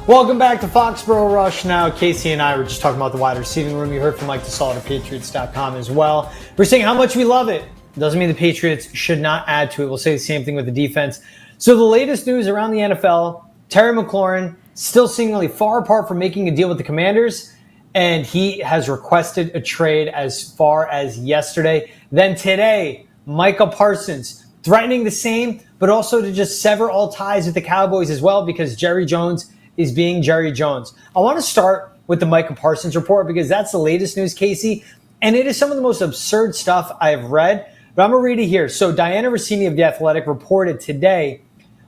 Welcome back to Foxborough Rush. Now, Casey and I were just talking about the wide receiving room. You heard from Mike DeSalt at Patriots.com as well. We're saying how much we love it. Doesn't mean the Patriots should not add to it. We'll say the same thing with the defense. So the latest news around the NFL, Terry McLaurin still seemingly far apart from making a deal with the Commanders, and he has requested a trade as far as yesterday. Then today, Micah Parsons threatening the same, but also to just sever all ties with the Cowboys as well because Jerry Jones is being Jerry Jones. I want to start with the Micah Parsons report because that's the latest news, Casey, and it is some of the most absurd stuff I've read, but I'm going to read it here. So Diana Rossini of The Athletic reported today,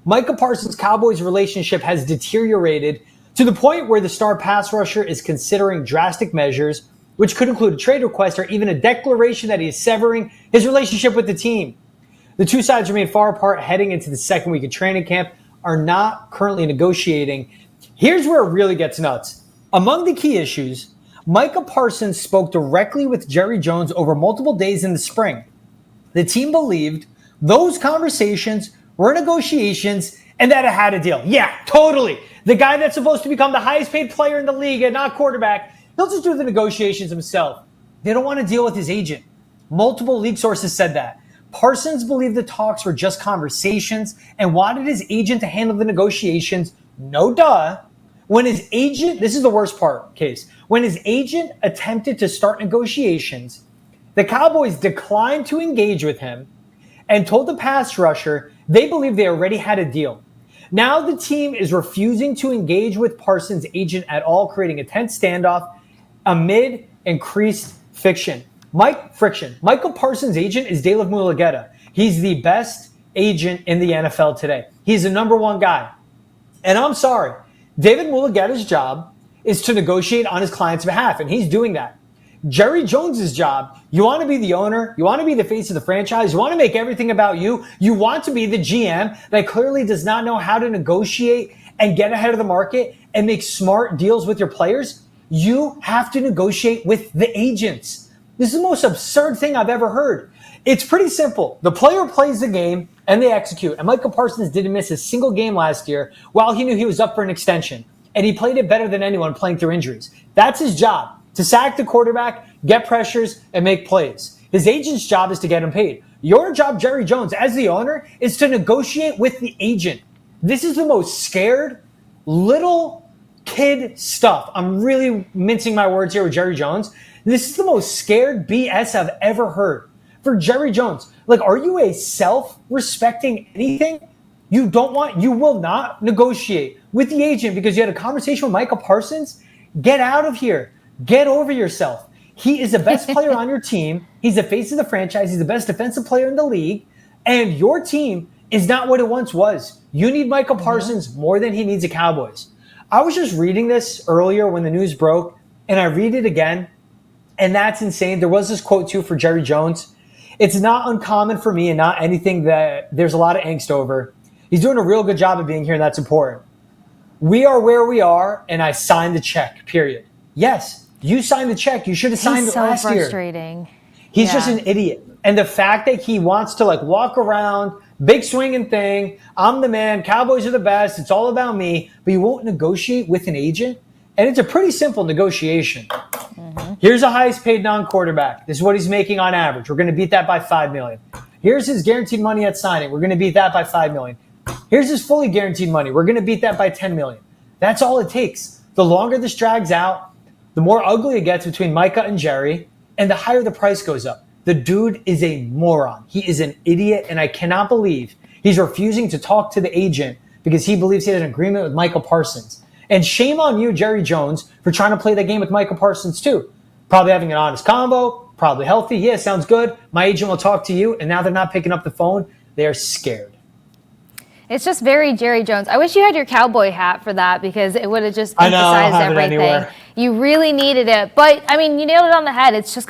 Micah Parsons' Cowboys relationship has deteriorated to the point where the star pass rusher is considering drastic measures, which could include a trade request or even a declaration that he is severing his relationship with the team. The two sides remain far apart heading into the second week of training camp, are not currently negotiating. Here's where it really gets nuts. Among the key issues, Micah Parsons spoke directly with Jerry Jones over multiple days in the spring. The team believed those conversations were negotiations and that it had a deal. Yeah, totally. The guy that's supposed to become the highest paid player in the league and not quarterback, he'll just do the negotiations himself. They don't want to deal with his agent. Multiple league sources said that. Parsons believed the talks were just conversations and wanted his agent to handle the negotiations. No duh. When his agent, this is the worst part, Case, when his agent attempted to start negotiations, the Cowboys declined to engage with him and told the pass rusher they believed they already had a deal. Now the team is refusing to engage with Parsons' agent at all, creating a tense standoff amid increased friction. Michael Parsons' agent is Dave Mulugeta. He's the best agent in the NFL today. He's the number one guy. And I'm sorry, David Mulugeta's job is to negotiate on his client's behalf, and he's doing that. Jerry Jones's job, you want to be the owner, you want to be the face of the franchise, you want to make everything about you, you want to be the GM that clearly does not know how to negotiate and get ahead of the market and make smart deals with your players. You have to negotiate with the agents. This is the most absurd thing I've ever heard. It's pretty simple. The player plays the game and they execute. And Micah Parsons didn't miss a single game last year while he knew he was up for an extension. And he played it better than anyone playing through injuries. That's his job, to sack the quarterback, get pressures, and make plays. His agent's job is to get him paid. Your job, Jerry Jones, as the owner, is to negotiate with the agent. This is the most scared little kid stuff. I'm really mincing my words here with Jerry Jones. This is the most scared BS I've ever heard. For Jerry Jones, are you a self-respecting anything? You will not negotiate with the agent because you had a conversation with Micah Parsons? Get out of here. Get over yourself. He is the best player on your team. He's the face of the franchise. He's the best defensive player in the league. And your team is not what it once was. You need Micah Parsons more than he needs the Cowboys. I was just reading this earlier when the news broke, and I read it again, and that's insane. There was this quote, too, for Jerry Jones. It's not uncommon for me and not anything that there's a lot of angst over. He's doing a real good job of being here, and that's important. We are where we are, and I signed the check, period. Yes, you signed the check. You should have signed it last year. He's so frustrating. He's just an idiot. And the fact that he wants to walk around, big swinging thing, I'm the man, Cowboys are the best, it's all about me, but you won't negotiate with an agent? And it's a pretty simple negotiation. Here's the highest paid non-quarterback. This is what he's making on average. We're going to beat that by $5 million. Here's his guaranteed money at signing. We're going to beat that by $5 million. Here's his fully guaranteed money. We're going to beat that by $10 million. That's all it takes. The longer this drags out, the more ugly it gets between Micah and Jerry, and the higher the price goes up. The dude is a moron. He is an idiot, and I cannot believe he's refusing to talk to the agent because he believes he has an agreement with Micah Parsons. And shame on you, Jerry Jones, for trying to play that game with Micah Parsons too. Probably having an honest combo, probably healthy. Yeah, sounds good. My agent will talk to you, and now they're not picking up the phone. They are scared. It's just very Jerry Jones. I wish you had your cowboy hat for that because it would have just emphasized everything. You really needed it. But, I mean, you nailed it on the head. It's just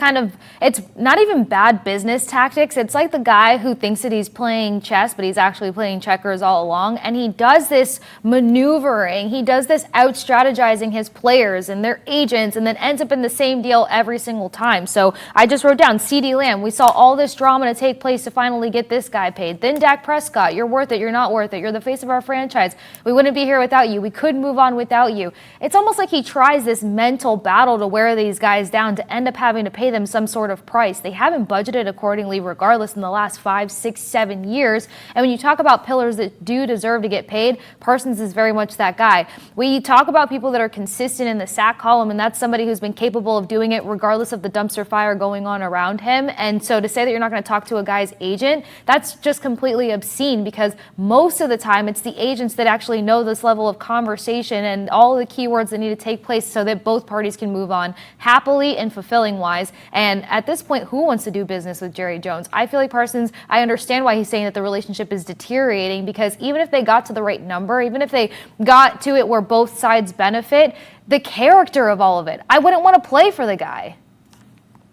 it's not even bad business tactics. It's like the guy who thinks that he's playing chess, but he's actually playing checkers all along. And he does this maneuvering. He does this out-strategizing his players and their agents, and then ends up in the same deal every single time. So I just wrote down CeeDee Lamb. We saw all this drama to take place to finally get this guy paid. Then Dak Prescott. You're worth it. You're not worth it. You're the face of our franchise. We wouldn't be here without you. We could move on without you. It's almost like he tries this mental battle to wear these guys down to end up having to pay them some sort of price. They haven't budgeted accordingly regardless in the last 5, 6, 7 years. And when you talk about pillars that do deserve to get paid, Parsons is very much that guy. We talk about people that are consistent in the sack column, and that's somebody who's been capable of doing it regardless of the dumpster fire going on around him. And so to say that you're not going to talk to a guy's agent, that's just completely obscene, because most of the time it's the agents that actually know this level of conversation and all the keywords that need to take place so that both parties can move on happily and fulfilling wise. And at this point, who wants to do business with Jerry Jones? I feel like Parsons, I understand why he's saying that the relationship is deteriorating, because even if they got to the right number, even if they got to it where both sides benefit, the character of all of it, I wouldn't want to play for the guy.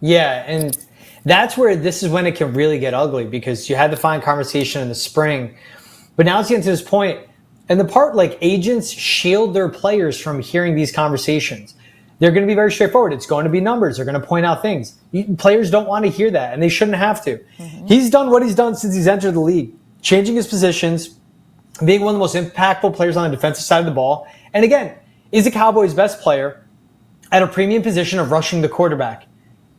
Yeah, and that's where this is when it can really get ugly, because you had the fine conversation in the spring, but now it's getting to this point. And the part, like, agents shield their players from hearing these conversations. They're going to be very straightforward. It's going to be numbers. They're going to point out things. Players don't want to hear that, and they shouldn't have to. Mm-hmm. He's done what he's done since he's entered the league, changing his positions, being one of the most impactful players on the defensive side of the ball. And again, is the Cowboys' best player at a premium position of rushing the quarterback.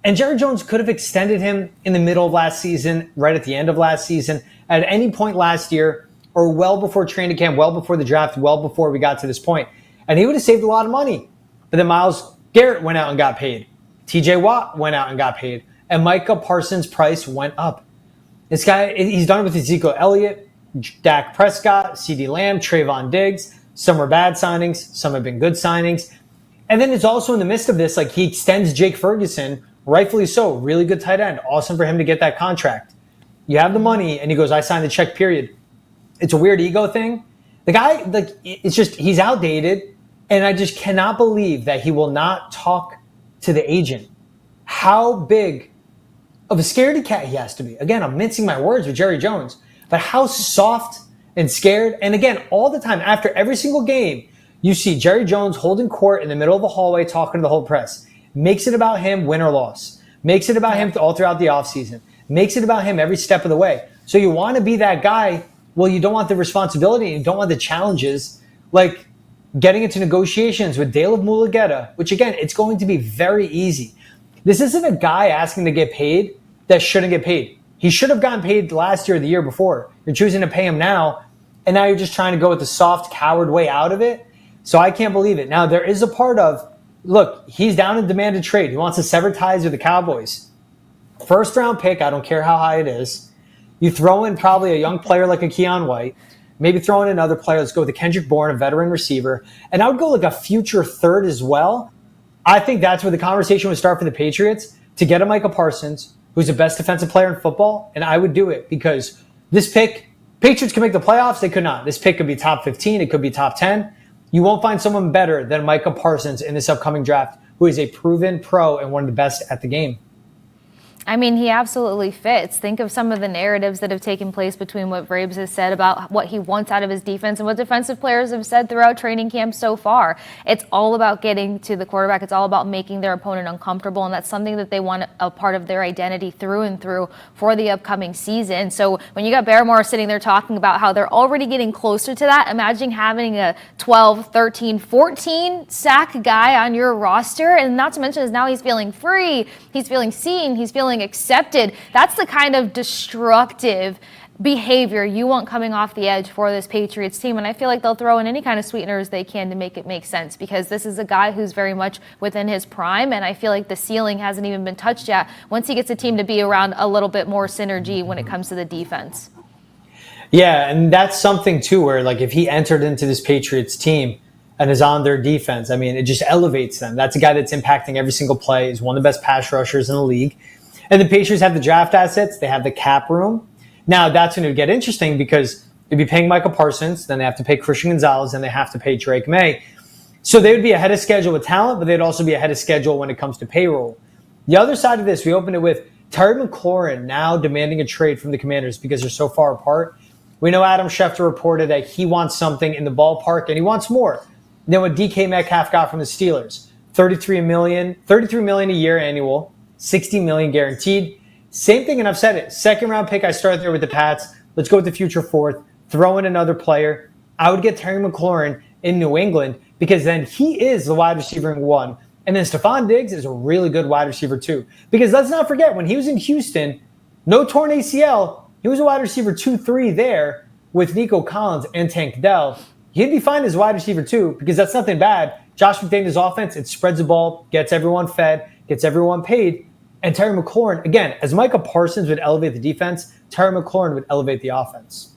And Jerry Jones could have extended him in the middle of last season, right at the end of last season, at any point last year, or well before training camp, well before the draft, well before we got to this point. And he would have saved a lot of money. But then Myles Garrett went out and got paid. TJ Watt went out and got paid. And Micah Parsons' price went up. This guy, he's done it with Ezekiel Elliott, Dak Prescott, CeeDee Lamb, Trayvon Diggs. Some were bad signings. Some have been good signings. And then it's also in the midst of this, like, he extends Jake Ferguson, rightfully so, really good tight end. Awesome for him to get that contract. You have the money, and he goes, I signed the check, period. It's a weird ego thing. The guy, like, it's just, he's outdated, and I just cannot believe that he will not talk to the agent. How big of a scaredy cat he has to be. Again, I'm mincing my words with Jerry Jones, but how soft and scared. And again, all the time, after every single game, you see Jerry Jones holding court in the middle of the hallway talking to the whole press. Makes it about him, win or loss. Makes it about him all throughout the offseason. Makes it about him every step of the way. So you want to be that guy. Well, you don't want the responsibility. You don't want the challenges, like getting into negotiations with Dale of Mulugeta, which, again, it's going to be very easy. This isn't a guy asking to get paid that shouldn't get paid. He should have gotten paid last year or the year before. You're choosing to pay him now, and now you're just trying to go with the soft, coward way out of it. So I can't believe it. Now, there is a part of, look, he's down in demand to trade. He wants to sever ties with the Cowboys. First round pick, I don't care how high it is. You throw in probably a young player like a Keon White, maybe throw in another player. Let's go with a Kendrick Bourne, a veteran receiver. And I would go like a future third as well. I think that's where the conversation would start for the Patriots, to get a Micah Parsons, who's the best defensive player in football. And I would do it, because this pick, Patriots can make the playoffs. They could not. This pick could be top 15. It could be top 10. You won't find someone better than Micah Parsons in this upcoming draft, who is a proven pro and one of the best at the game. I mean, he absolutely fits. Think of some of the narratives that have taken place between what Vrabes has said about what he wants out of his defense and what defensive players have said throughout training camp so far. It's all about getting to the quarterback. It's all about making their opponent uncomfortable, and that's something that they want a part of their identity through and through for the upcoming season. So when you got Barrymore sitting there talking about how they're already getting closer to that, imagine having a 12, 13, 14 sack guy on your roster, and not to mention is now he's feeling free, he's feeling seen, he's feeling accepted. That's the kind of destructive behavior you want coming off the edge for this Patriots team. And I feel like they'll throw in any kind of sweeteners they can to make it make sense, because this is a guy who's very much within his prime. And I feel like the ceiling hasn't even been touched yet once he gets a team to be around a little bit more synergy when it comes to the defense. Yeah, and that's something too, where like if he entered into this Patriots team and is on their defense, I mean, it just elevates them. That's a guy that's impacting every single play. He's one of the best pass rushers in the league. And the Patriots have the draft assets. They have the cap room. Now, that's going to get interesting, because they'd be paying Micah Parsons, then they have to pay Christian Gonzalez, and they have to pay Drake Maye. So they would be ahead of schedule with talent, but they'd also be ahead of schedule when it comes to payroll. The other side of this, we opened it with Terry McLaurin now demanding a trade from the Commanders because they're so far apart. We know Adam Schefter reported that he wants something in the ballpark, and he wants more than what DK Metcalf got from the Steelers. $33 million a year annual, $60 million guaranteed. Same thing, and I've said it. Second round pick, I started there with the Pats. Let's go with the future fourth. Throw in another player. I would get Terry McLaurin in New England because then he is the wide receiver in one. And then Stephon Diggs is a really good wide receiver too. Because let's not forget, when he was in Houston, no torn ACL, he was a wide receiver 2-3 there with Nico Collins and Tank Dell. He'd be fine as wide receiver too because that's nothing bad. Josh McDaniels' offense, it spreads the ball, gets everyone fed, gets everyone paid. And Terry McLaurin, again, as Micah Parsons would elevate the defense, Terry McLaurin would elevate the offense.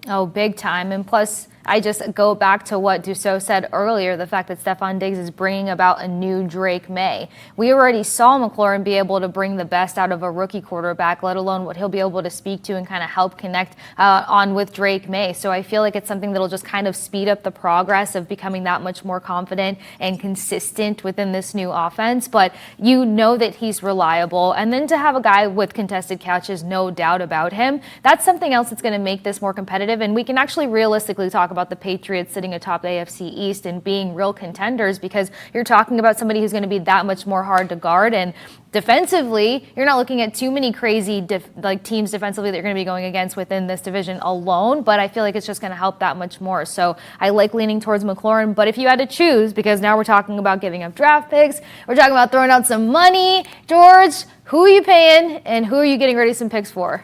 Oh, big time. And plus, I just go back to what Dussault said earlier, the fact that Stephon Diggs is bringing about a new Drake Maye. We already saw McLaurin be able to bring the best out of a rookie quarterback, let alone what he'll be able to speak to and kind of help connect on with Drake Maye. So I feel like it's something that'll just kind of speed up the progress of becoming that much more confident and consistent within this new offense. But you know that he's reliable. And then to have a guy with contested catches, no doubt about him, that's something else that's going to make this more competitive. And we can actually realistically talk about the Patriots sitting atop the AFC East and being real contenders because you're talking about somebody who's going to be that much more hard to guard. And defensively, you're not looking at too many crazy teams defensively that you're going to be going against within this division alone, but I feel like it's just going to help that much more. So I like leaning towards McLaurin, but if you had to choose, because now we're talking about giving up draft picks, we're talking about throwing out some money, George, who are you paying and who are you getting ready some picks for?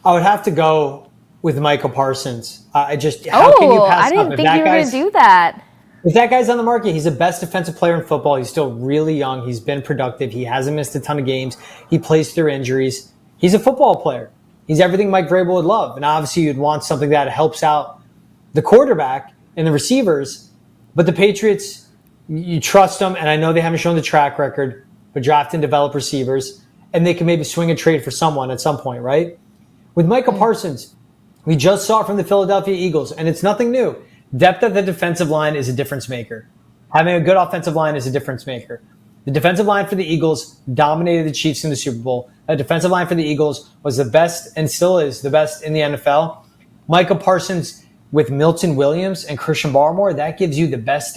I would have to go with Micah Parsons. How can you pass I didn't up? think you were going to do that. If that guy's on the market, he's the best defensive player in football. He's still really young. He's been productive. He hasn't missed a ton of games. He plays through injuries. He's a football player. He's everything Mike Vrabel would love. And obviously you'd want something that helps out the quarterback and the receivers. But the Patriots, you trust them, and I know they haven't shown the track record, but draft and develop receivers, and they can maybe swing a trade for someone at some point, right? With Micah Parsons, we just saw it from the Philadelphia Eagles, and it's nothing new. Depth at the defensive line is a difference maker. Having a good offensive line is a difference maker. The defensive line for the Eagles dominated the Chiefs in the Super Bowl. The defensive line for the Eagles was the best and still is the best in the NFL. Micah Parsons with Milton Williams and Christian Barmore, that gives you the best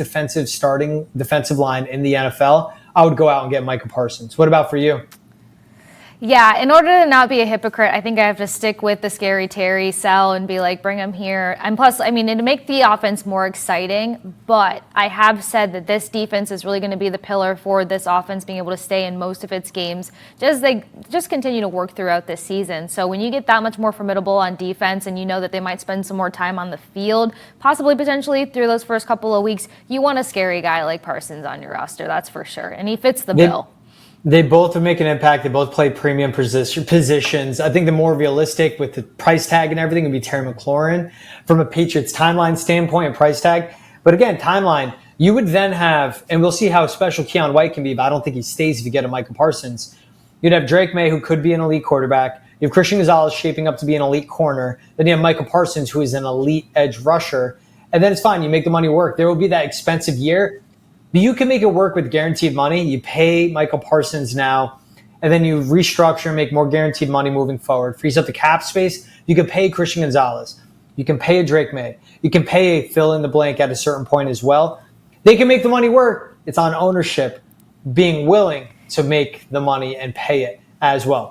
starting defensive line in the NFL. I would go out and get Micah Parsons. What about for you? Yeah, in order to not be a hypocrite, I think I have to stick with the scary Terry sell and be like, bring him here. And plus, I mean, it'd make the offense more exciting, but I have said that this defense is really going to be the pillar for this offense being able to stay in most of its games as they just continue to work throughout this season. So when you get that much more formidable on defense and you know that they might spend some more time on the field, possibly potentially through those first couple of weeks, you want a scary guy like Parsons on your roster, that's for sure. And he fits the bill. They both would make an impact. They both play premium positions. I think the more realistic with the price tag and everything would be Terry McLaurin from a Patriots timeline standpoint and price tag. But again, timeline, you would then have, and we'll see how special Keon White can be, but I don't think he stays if you get a Micah Parsons. You'd have Drake Maye, who could be an elite quarterback. You have Christian Gonzalez shaping up to be an elite corner. Then you have Micah Parsons, who is an elite edge rusher. And then it's fine. You make the money work. There will be that expensive year. But you can make it work with guaranteed money. You pay Michael Parsons now, and then you restructure and make more guaranteed money moving forward. Frees up the cap space. You can pay Christian Gonzalez. You can pay a Drake Maye. You can pay a fill in the blank at a certain point as well. They can make the money work. It's on ownership being willing to make the money and pay it as well.